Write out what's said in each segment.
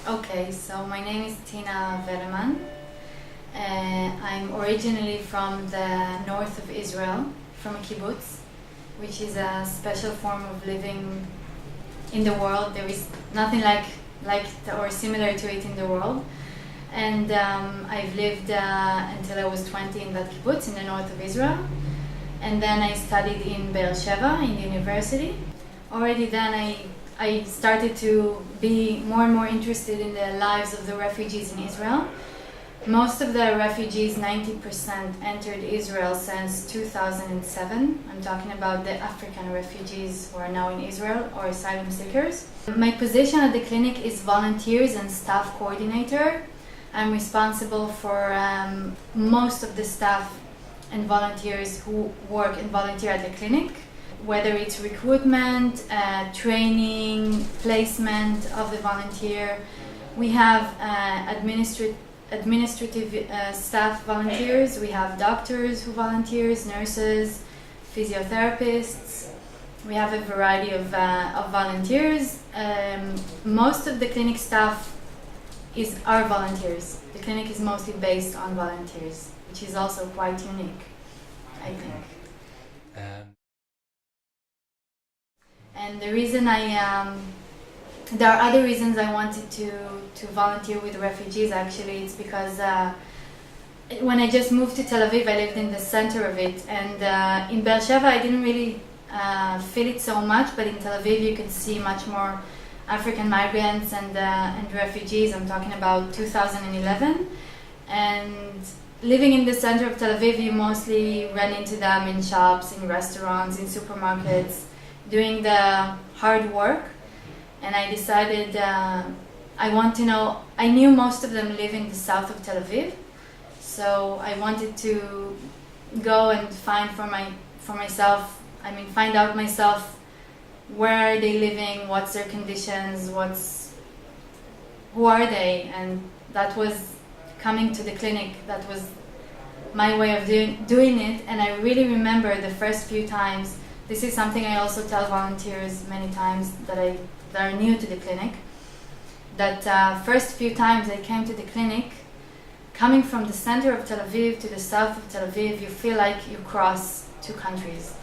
Okay, so my name is Tina Vedeman. I'm originally from the north of Israel, from a kibbutz, which is a special form of living in the world. There is nothing like or similar to it in the world. And I've lived until I was 20 in that kibbutz in the north of Israel. And then I studied in Be'er Sheva in the university. Already then I started to be more and more interested in the lives of the refugees in Israel. Most of the refugees, 90%, entered Israel since 2007. I'm talking about the African refugees who are now in Israel or asylum seekers. My position at the clinic is volunteers and staff coordinator. I'm responsible for most of the staff and volunteers who work and volunteer at the clinic, whether it's recruitment, training, placement of the volunteer. We have administrative staff volunteers, we have doctors who volunteers, nurses, physiotherapists. We have a variety of volunteers. Most of the clinic staff are volunteers. The clinic is mostly based on volunteers, which is also quite unique, I think. And the reason there are other reasons I wanted to volunteer with refugees. Actually, it's because when I just moved to Tel Aviv, I lived in the center of it, and in Be'er Sheva I didn't really feel it so much, but in Tel Aviv you could see much more African migrants and refugees. I'm talking about 2011, and living in the center of Tel Aviv, you mostly run into them in shops, in restaurants, in supermarkets, doing the hard work. And I decided I want to know. I knew most of them live in the south of Tel Aviv, so I wanted to go and find myself. I mean, find out myself, where are they living, what's their conditions, who are they, and that was coming to the clinic. That was my way of doing it. And I really remember the first few times. This is something I also tell volunteers many times that are new to the clinic, that first few times I came to the clinic, coming from the center of Tel Aviv to the south of Tel Aviv, you feel like you cross two countries.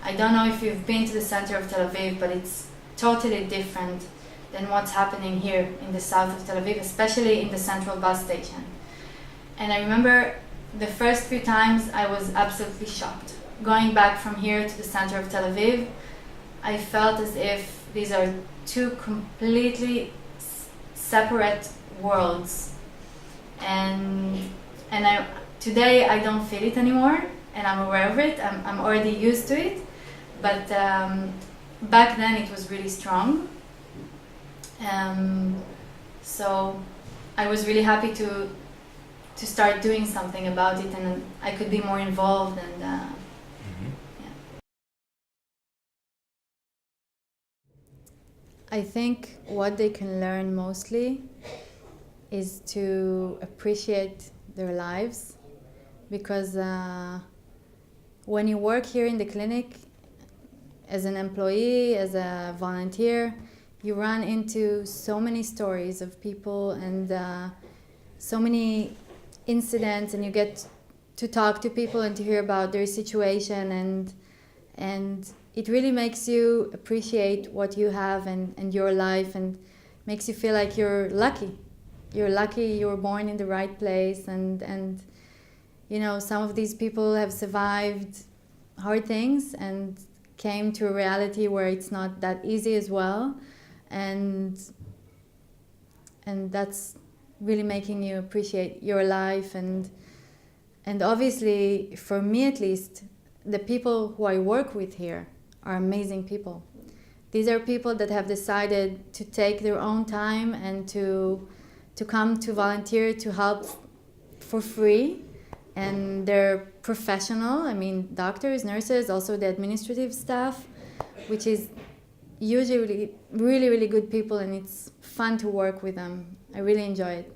I don't know if you've been to the center of Tel Aviv, but it's totally different than what's happening here in the south of Tel Aviv, especially in the central bus station. And I remember the first few times I was absolutely shocked. Going back from here to the center of Tel Aviv, I felt as if these are two completely separate worlds. And today I don't feel it anymore, and I'm aware of it. I'm already used to it. But back then it was really strong. So I was really happy to start doing something about it, and I could be more involved. And yeah. I think what they can learn mostly is to appreciate their lives, because when you work here in the clinic as an employee, as a volunteer, you run into so many stories of people and so many incidents, and you get to talk to people and to hear about their situation, and it really makes you appreciate what you have and your life, and makes you feel like you're lucky. You're lucky you were born in the right place, and you know, some of these people have survived hard things and came to a reality where it's not that easy as well, and that's really making you appreciate your life. And obviously, for me at least, the people who I work with here are amazing people. These are people that have decided to take their own time and to come to volunteer, to help for free. And they're professional. I mean, doctors, nurses, also the administrative staff, which is usually really, really good people, and it's fun to work with them. I really enjoy it.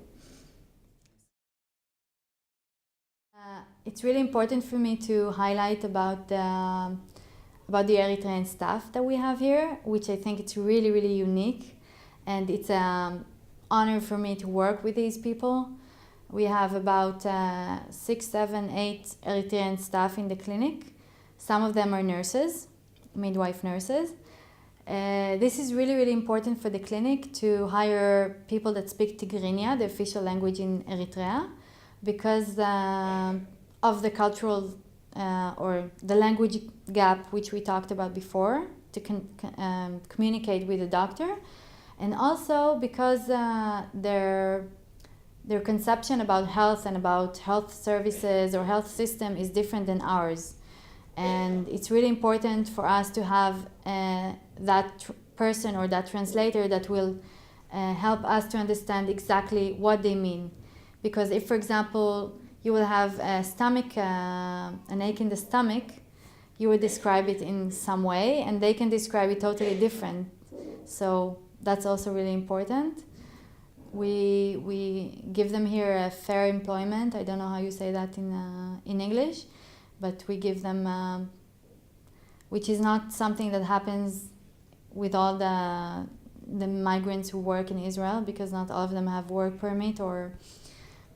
It's really important for me to highlight about the Eritrean staff that we have here, which I think it's really, really unique. And it's honor for me to work with these people. We have about 6, 7, 8 Eritrean staff in the clinic. Some of them are nurses, midwife nurses. This is really, really important for the clinic to hire people that speak Tigrinya, the official language in Eritrea, because of the cultural or the language gap which we talked about before, to communicate with the doctor, and also because their conception about health and about health services or health system is different than ours. And it's really important for us to have that person or that translator that will help us to understand exactly what they mean. Because if, for example, you will have an ache in the stomach, you would describe it in some way, and they can describe it totally different. So that's also really important. We give them here a fair employment. I don't know how you say that in English, but we give them, which is not something that happens with all the migrants who work in Israel, because not all of them have work permit,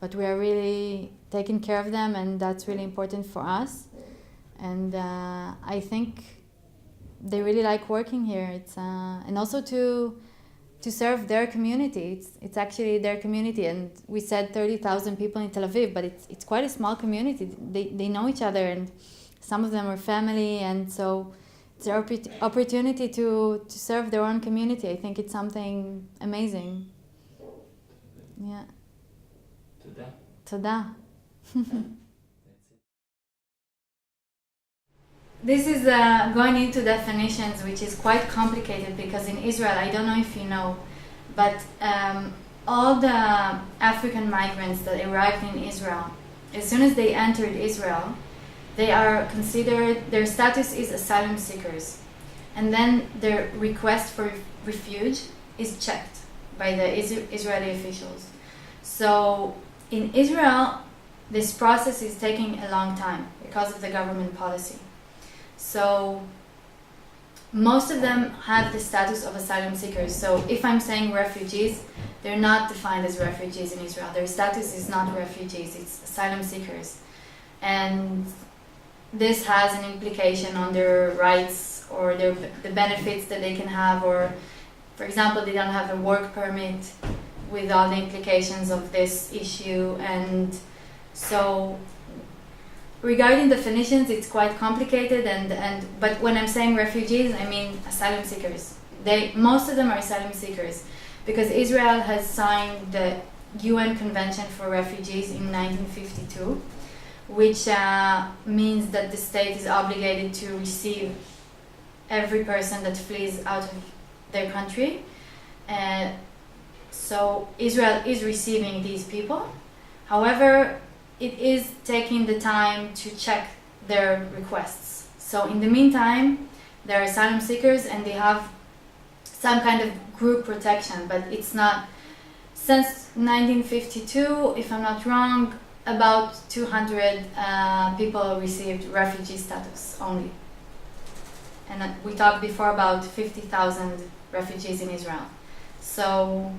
but we are really taking care of them, and that's really important for us. And I think they really like working here. It's and also to serve their community. It's actually their community, and we said 30,000 people in Tel Aviv, but it's quite a small community. They know each other, and some of them are family, and so it's their opportunity to serve their own community. I think it's something amazing. Yeah. Toda. This is going into definitions, which is quite complicated, because in Israel, I don't know if you know, but all the African migrants that arrived in Israel, as soon as they entered Israel, they are considered, their status is asylum seekers. And then their request for refuge is checked by the Israeli officials. So in Israel, this process is taking a long time because of the government policy. So most of them have the status of asylum seekers. So if I'm saying refugees, they're not defined as refugees in Israel. Their status is not refugees, it's asylum seekers. And this has an implication on their rights or the benefits that they can have, or, for example, they don't have a work permit with all the implications of this issue. And so regarding definitions, it's quite complicated, but when I'm saying refugees, I mean asylum seekers. Most of them are asylum seekers, because Israel has signed the UN Convention for Refugees in 1952, which means that the state is obligated to receive every person that flees out of their country. So Israel is receiving these people. However, it is taking the time to check their requests. So in the meantime, they're asylum seekers and they have some kind of group protection, but it's not. Since 1952, if I'm not wrong, about 200 people received refugee status only. And we talked before about 50,000 refugees in Israel. So